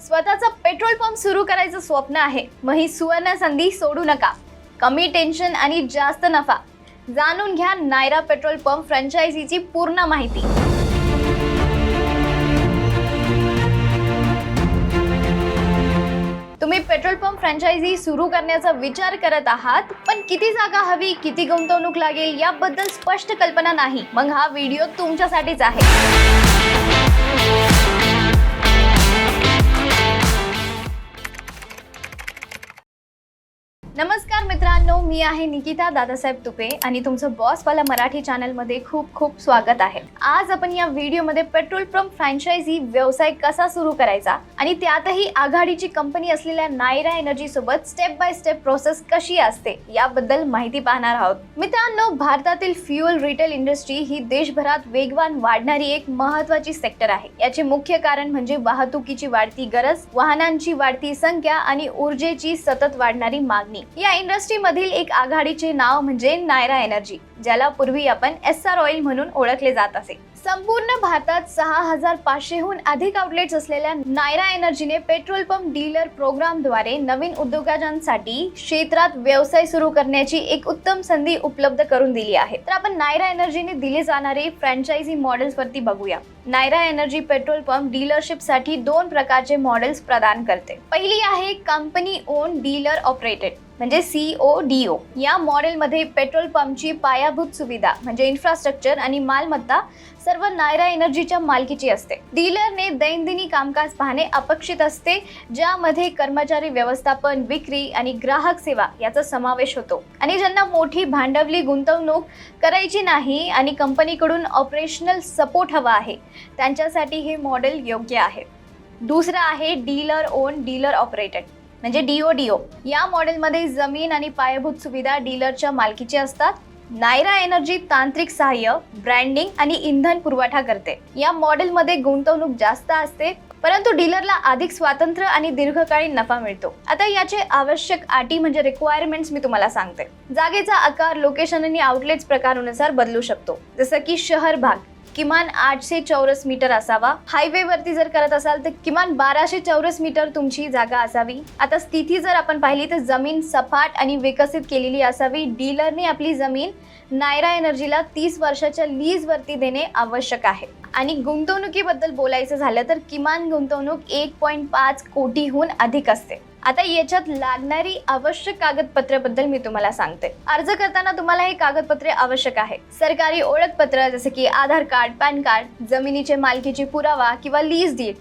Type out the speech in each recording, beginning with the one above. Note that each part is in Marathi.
स्वतःचा पेट्रोल पंप सुरू करायचं स्वप्न आहे, मग ही सुवर्ण संधी सोडू नका. कमी टेन्शन आणि जास्त नफा. जाणून घ्या नायरा पेट्रोल पंप फ्रँचायझीची पूर्ण माहिती. तुम्ही पेट्रोल पंप फ्रँचायझी सुरू करण्याचा विचार करत आहात, पण किती जागा हवी, किती गुंतवणूक लागेल याबद्दल स्पष्ट कल्पना नाही, मग हा व्हिडिओ तुमच्यासाठीच आहे. नमस्कार मित्रांनो, मी आहे निकिता दादासाहेब तुपे आणि तुमचं बॉसवाला मराठी चॅनलमध्ये खूप खूप स्वागत आहे. आज आपण या व्हिडिओमध्ये पेट्रोल पंप फ्रँचायझी व्यवसाय कसा सुरू करायचा आणि त्यातही आघाडीची कंपनी असलेल्या नायरा एनर्जी सोबत स्टेप बाय स्टेप प्रोसेस कशी असते याबद्दल माहिती पाहणार आहोत. मित्रांनो, भारतातील फ्युएल रिटेल इंडस्ट्री ही देशभरात वेगवान वाढणारी एक महत्त्वाची सेक्टर आहे. याचे मुख्य कारण म्हणजे वाहतुकीची वाढती गरज, वाहनांची वाढती संख्या आणि ऊर्जेची सतत वाढणारी मागणी. या इंडस्ट्री मधील एक आघाडीचे नाव म्हणजे नायरा एनर्जी, ज्याला पूर्वी आपण SR ऑइल म्हणून ओळखले जात असे. संपूर्ण भारतात 6500हून अधिक आउटलेट्स असलेल्या नायरा एनर्जीने पेट्रोल पंप डीलर प्रोग्रामद्वारे नवीन उद्योजकांसाठी क्षेत्रात व्यवसाय सुरू करण्याची एक उत्तम संधी उपलब्ध करून दिली आहे. तर आपण नायरा एनर्जीने दिले जाणारे फ्रँचायझी मॉडेल्स वरती बघूया. Nayara energy petrol pump dealership साठी 2 प्रकारचे मॉडेल्स प्रदान करते. पहिली आहे कंपनी ओन डीलर ऑपरेटेड म्हणजे CODO. या मॉडेलमध्ये पेट्रोल पंपची पायाभूत सुविधा म्हणजे इन्फ्रास्ट्रक्चर आणि मालमत्ता सर्व नायरा एनर्जीच्या मालकीची असते. डीलरने दैनंदिनी कामकाज पाहणे अपेक्षित असते, ज्यामध्ये कर्मचारी व्यवस्थापन, विक्री आणि ग्राहक सेवा याचा समावेश होतो. आणि ज्यांना मोठी भांडवली गुंतवणूक करायची नाही आणि कंपनीकडून ऑपरेशनल सपोर्ट हवा आहे, त्यांच्यासाठी हे मॉडेल योग्य आहे. दुसरं आहे डीलर ओन डीलर ऑपरेटेड म्हणजे DODO. या मॉडेलमध्ये जमीन आणि पायाभूत सुविधा डीलरच्या मालकीची असतात. नायरा एनर्जी तांत्रिक सहाय्य, ब्रँडिंग आणि इंधन पुरवठा करते. या मॉडेलमध्ये गुंतवणूक जास्त असते, परंतु डीलरला अधिक स्वातंत्र्य आणि दीर्घकालीन नफा मिळतो. आता याचे आवश्यक अटी म्हणजे रिक्वायरमेंट्स मी तुम्हाला सांगते. जागेचा आकार, लोकेशन आणि आउटलेट्स प्रकारानुसार बदलू शकतो. जसं की शहर भाग किमान 800 चौरस मीटर असावा. हायवे वरती जर करत असाल तर किमान 1200 चौरस मीटर तुमची जागा असावी. आता स्थिती जर आपण पाहिली तर जमीन सपाट आणि विकसित केलेली असावी. डीलरने आपली जमीन नायरा एनर्जीला 30 वर्षाच्या लीज वरती देणे आवश्यक आहे. आणि गुंतवणुकीबद्दल बोलायचं झालं तर किमान गुंतवणूक 1.5 कोटीहून अधिक असते. आता याच्यात लागणारी आवश्यक कागदपत्राबद्दल मी तुम्हाला सांगते. अर्ज करताना तुम्हाला हे कागदपत्रे आवश्यक आहे. सरकारी ओळखपत्र जसे की आधार कार्ड, पॅन कार्ड, जमिनीचे मालकीची पुरावा किंवा लीज डीड,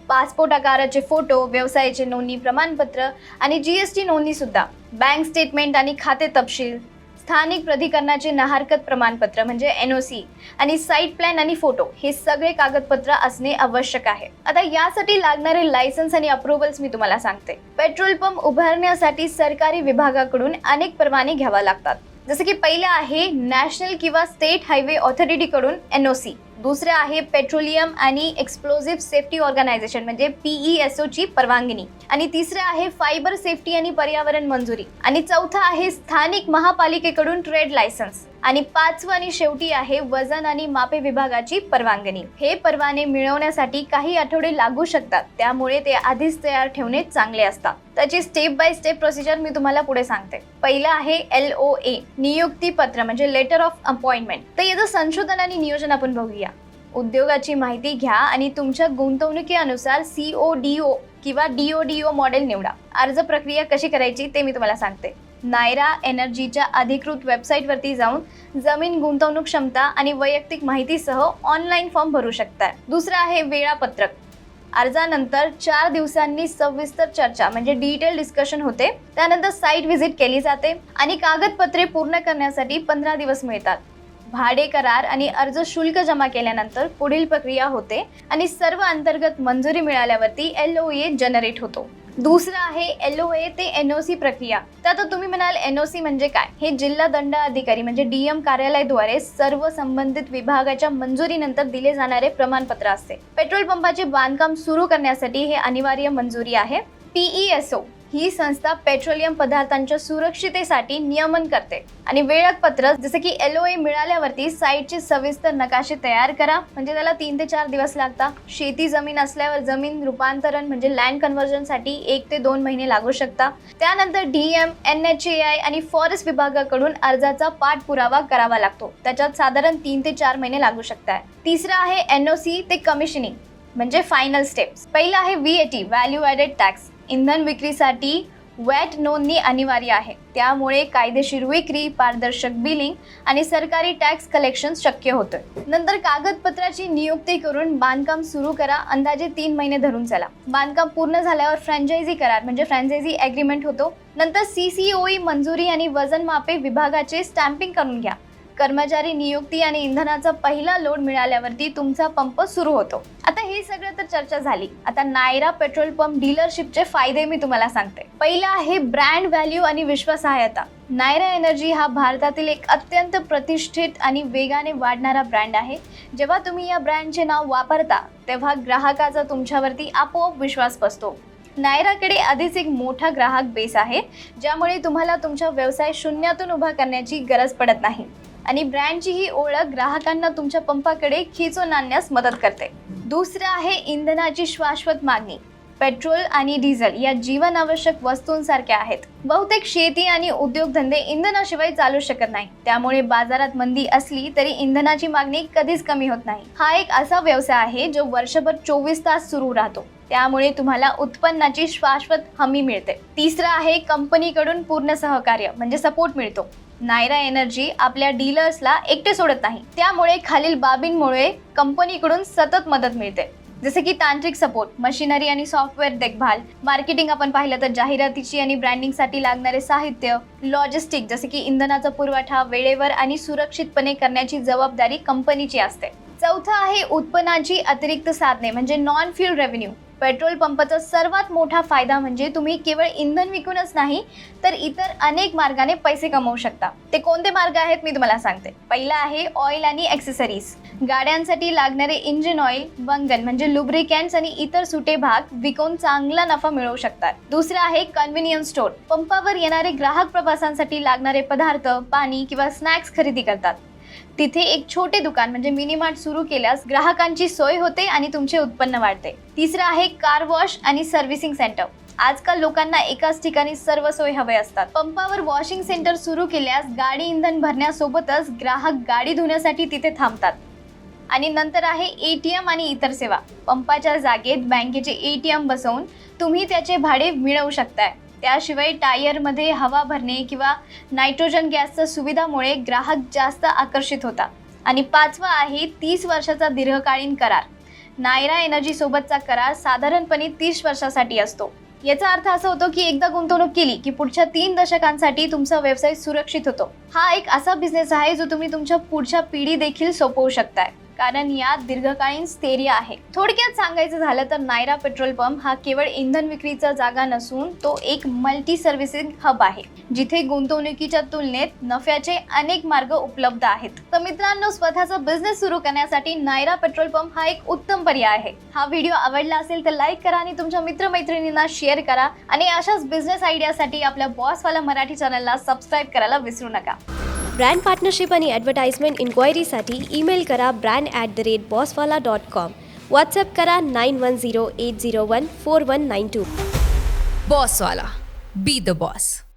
पासपोर्ट आकाराचे फोटो, व्यवसायाचे नोंदणी प्रमाणपत्र आणि GST नोंदणी सुद्धा, बँक स्टेटमेंट आणि खाते तपशील, स्थानिक प्राधिकरणाचे नाहरकत प्रमाणपत्र म्हणजे NOC आणि साईट प्लॅन आणि फोटो, हे सगळे कागदपत्र असणे आवश्यक आहे. आता यासाठी लागणारे लायसन्स आणि अप्रुव्हल्स मी तुम्हाला सांगते. पेट्रोल पंप उभारण्यासाठी सरकारी विभागाकडून अनेक परवाने घ्यावा लागतात. जसे की पहिलं आहे नॅशनल किंवा स्टेट हायवे ऑथॉरिटी कडून NOC. दुसरे आहे पेट्रोलियम आणि एक्सप्लोजिव्ह सेफ्टी ऑर्गनायझेशन म्हणजे PESO ची परवानगी. आणि तिसरे आहे फायबर सेफ्टी आणि पर्यावरण मंजुरी. आणि चौथा आहे स्थानिक महापालिकेकडून ट्रेड लायसन्स. आणि पाचवं आणि शेवटी आहे वजन आणि मापे विभागाची परवानगी. हे परवाने मिळवण्यासाठी काही आठवडे लागू शकतात, त्यामुळे ते आधीच तयार ठेवणे चांगले असतात. त्याची स्टेप बाय स्टेप प्रोसिजर मी तुम्हाला पुढे सांगते. पहिलं आहे LOA नियुक्ती पत्र म्हणजे लेटर ऑफ अपॉइंटमेंट. तर याचं संशोधन आणि नियोजन आपण बघूया. उद्योगाची माहिती घ्या आणि तुमच्या गुंतवणुकीनुसार CODO किंवा DODO मॉडेल निवडा. अर्ज प्रक्रिया कशी करायची ते मी तुम्हाला सांगते. नायरा एनर्जीच्या अधिकृत वेबसाईट वरती जाऊन जमीन, गुंतवणूक क्षमता आणि वैयक्तिक माहितीसह ऑनलाईन फॉर्म भरू शकता. दुसरं आहे वेळापत्रक. अर्जानंतर 4 दिवसांनी सविस्तर चर्चा म्हणजे डिटेल डिस्कशन होते. त्यानंतर साईट व्हिजिट केली जाते आणि कागदपत्रे पूर्ण करण्यासाठी 15 दिवस मिळतात. भाडे करार आणि अर्ज शुल्क जमा केल्यानंतर पुढील प्रक्रिया होते आणि सर्व अंतर्गत मंजुरी मिळाल्यावरती LOA जनरेट होतो. दुसरं आहे LOA ते NOC प्रक्रिया. तर आता तुम्ही म्हणाल NOC म्हणजे काय? हे जिल्हा दंड अधिकारी म्हणजे DM कार्यालयाद्वारे सर्व संबंधित विभागाच्या मंजुरीनंतर दिले जाणारे प्रमाणपत्र असते. पेट्रोल पंपाचे बांधकाम सुरू करण्यासाठी हे अनिवार्य मंजुरी आहे. PESO ही संस्था पेट्रोलियम पदार्थांच्या सुरक्षितेसाठी नियमन करते आणि वेळापत्रक जसे की LOA मिळाल्यावरती साईटचे सविस्तर नकाशे तयार करा, म्हणजे त्याला 3 ते 4 दिवस लागतात. शेती जमीन असल्यावर जमीन रूपांतरण म्हणजे लँड कन्व्हर्जनसाठी 1 ते 2 महिने लागू शकतात. त्यानंतर DM, NHAI आणि फॉरेस्ट विभागाकडून अर्जाचा पाठपुरावा करावा लागतो. त्याच्यात साधारण 3 ते 4 महिने लागू शकतात. तिसरा आहे NOC ते कमिशनिंग म्हणजे फायनल स्टेप्स. पहिला आहे VAT व्हॅल्यू ॲडेड टॅक्स. इंधन विक्रीसाठी वॅट नोंदणी अनिवार्य आहे. त्यामुळे कायदेशीर विक्री, पारदर्शक बिलिंग आणि सरकारी टॅक्स कलेक्शन शक्य होतं. नंतर कागदपत्राची नियुक्ती करून बांधकाम सुरू करा. अंदाजे 3 महिने धरून चला. बांधकाम पूर्ण झाल्यावर फ्रँचायझी करार म्हणजे फ्रँचायझी ॲग्रीमेंट होतो. नंतर CCOE मंजुरी आणि वजन मापे विभागाचे स्टॅम्पिंग करून घ्या. कर्मचारी नियुक्ती आणि इंधनाचा पहिला लोड मिळाल्यावरती तुमचा पंप सुरू होतो. आता हे सगळं तर चर्चा झाली. आता नायरा पेट्रोल पंप डीलरशिपचे फायदे मी तुम्हाला सांगते. पहिला आहे ब्रँड व्हॅल्यू आणि विश्वासार्हता. नायरा एनर्जी हा भारतातील एक अत्यंत प्रतिष्ठित आणि वेगाने वाढणारा ब्रँड आहे. जेव्हा तुम्ही या ब्रँडचे नाव वापरता तेव्हा ग्राहकाचा तुमच्यावरती आपोआप विश्वास बसतो. नायराकडे आधीच एक मोठा ग्राहक बेस आहे, ज्यामुळे तुम्हाला तुमचा व्यवसाय शून्यातून उभा करण्याची गरज पडत नाही आणि ब्रँडची ही ओळख ग्राहकांना तुमच्या पंपाकडे खेचून आणण्यास मदत करते. दुसरं आहे इंधनाची शाश्वत मागणी. पेट्रोल आणि डिझेल या जीवनावश्यक वस्तूंसारख्या आहेत. बहुतेक शेती आणि उद्योगधंदे इंधनाशिवाय चालू शकत नाही. त्यामुळे बाजारात मंदी असली तरी इंधनाची मागणी कधीच कमी होत नाही. हा एक असा व्यवसाय आहे जो वर्षभर 24 तास सुरू राहतो. त्यामुळे तुम्हाला उत्पन्नाची शाश्वत हमी मिळते. तिसरं आहे कंपनीकडून पूर्ण सहकार्य म्हणजे सपोर्ट मिळतो. नायरा एनर्जी आपल्या डीलर्सला एकटे सोडत नाही. त्यामुळे खालील बाबींमुळे कंपनीकडून सतत मदत मिळते, जसे की तांत्रिक सपोर्ट, मशिनरी आणि सॉफ्टवेअर देखभाल, मार्केटिंग आपण पाहिलं तर जाहिरातीची आणि ब्रँडिंगसाठी लागणारे साहित्य, लॉजिस्टिक जसे की इंधनाचा पुरवठा वेळेवर आणि सुरक्षितपणे करण्याची जबाबदारी कंपनीची असते. चौथा आहे उत्पन्नाची अतिरिक्त साधने म्हणजे नॉन फ्युल रेव्हेन्यू. पेट्रोल पंपाचा सर्वात मोठा फायदा म्हणजे तुम्ही केवळ इंधन विकूनच नाही तर इतर अनेक मार्गाने पैसे कमवू शकता. ते कोणते मार्ग आहेत मी तुम्हाला सांगते. पहिला आहे ऑइल आणि ॲक्सेसरीज. गाड्यांसाठी लागणारे इंजिन ऑइल, वंगण म्हणजे लुब्रिकँट्स आणि इतर सुटे भाग विकून चांगला नफा मिळवू शकतात. दुसरं आहे कन्व्हिनियन्स स्टोअर. पंपावर येणारे ग्राहक प्रवासांसाठी लागणारे पदार्थ, पाणी किंवा स्नॅक्स खरेदी करतात. तिथे एक छोटे दुकान म्हणजे मिनी मार्ट सुरू केल्यास ग्राहकांची सोय होते आणि तुमचे उत्पन्न वाढते. तिसरं आहे कार वॉश आणि सर्व्हिसिंग सेंटर. आजकाल लोकांना एकाच ठिकाणी सर्व सोयी हवे असतात. पंपावर वॉशिंग सेंटर सुरू केल्यास गाडी इंधन भरण्यासोबतच ग्राहक गाडी धुण्यासाठी तिथे थांबतात. आणि नंतर आहे ATM आणि इतर सेवा. पंपाच्या जागेत बँकेचे ATM बसवून तुम्ही त्याचे भाडे मिळवू शकताय. त्याशिवाय टायरमध्ये हवा भरणे किंवा नायट्रोजन गॅसच्या सुविधामुळे ग्राहक जास्त आकर्षित होतात. आणि पाचवा आहे 30 वर्षाचा दीर्घकालीन करार. नायरा एनर्जी सोबतचा करार साधारणपणे 30 वर्षासाठी असतो. याचा अर्थ असा होतो की एकदा गुंतवणूक केली की पुढच्या 3 दशकांसाठी तुमचा व्यवसाय सुरक्षित होतो. हा एक असा बिझनेस आहे जो तुम्ही तुमच्या पुढच्या पिढी देखील सोपवू शकताय, कारण यात दीर्घकालीन स्थैर्य आहे. थोडक्यात सांगायचं झालं तर नायरा पेट्रोल पंप हा केवळ इंधन विक्रीचा जागा नसून तो एक मल्टी सर्व्हिसिंग हब आहे, जिथे गुंतवणुकीच्या तुलनेत नफ्याचे अनेक मार्ग उपलब्ध आहेत. तर मित्रांनो, स्वतःचा बिझनेस सुरू करण्यासाठी नायरा पेट्रोल पंप हा एक उत्तम पर्याय आहे. हा व्हिडिओ आवडला असेल तर लाईक करा आणि तुमच्या मित्रमैत्रिणींना शेअर करा आणि अशाच बिझनेस आयडियासाठी आपल्या बॉसवाला मराठी चॅनलला सबस्क्राईब करायला विसरू नका. ब्रँड पार्टनरशिप आणि ॲडव्हर्टाइजमेंट इन्क्वायरीसाठी ईमेल करा brand@bosswala.com. व्हॉट्सअप करा 9108014192. बॉसवाला. Be the boss.